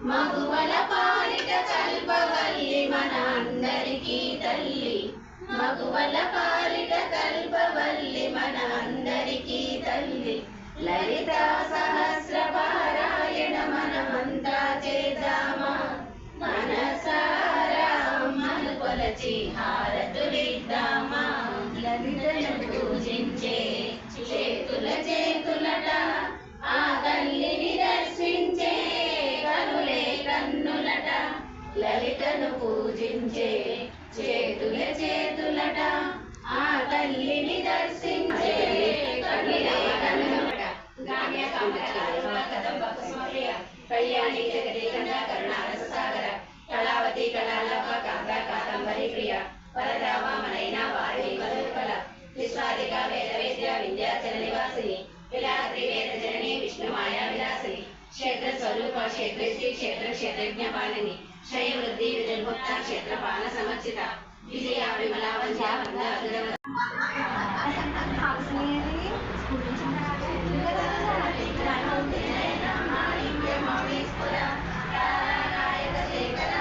మగువల పాలిట కల్పవల్లి మన అందరికీ తల్లి. మగువల పాలిట కల్పవల్లి మన అందరికీ తల్లి. లలిత సహస్ర పారాయణ మనమంతా చేద్దామా, మనసారా అమ్మను కొలచి హారతులిద్దామా. లలితను పూజించే చేతుల చేతులట, ఆ తల్లిని దర్శించే కనులే కన్నులట. లలితను పూజించే చేతుల చేతులట, ఆ తల్లిని దర్శించే కనులే కన్నులట. గామ్య కదం బకుస్మప్రియ కళ్యాణి జగతి కన్యా కరుణారస సాగర కళావతి కళాలప కాంత కాదంబరి ప్రియ వరదావామనైన వారి కల విశ్వాదిక వేద వేద్య వింధ్యాచల నివాసిని విలాత్రి వేద జనని విష్ణు మాయా విలాసిని క్షేత్ర స్వరూప క్షేత్రశ్రీ క్షేత్ర క్షేత్రజ్ఞ పాలిని క్షయ వృద్ధి విజన్ముక్త క్షేత్ర పాలన సమర్చిత విజయ విమలా వంధ్యా వంద అగ్రవ నాయక శేఖర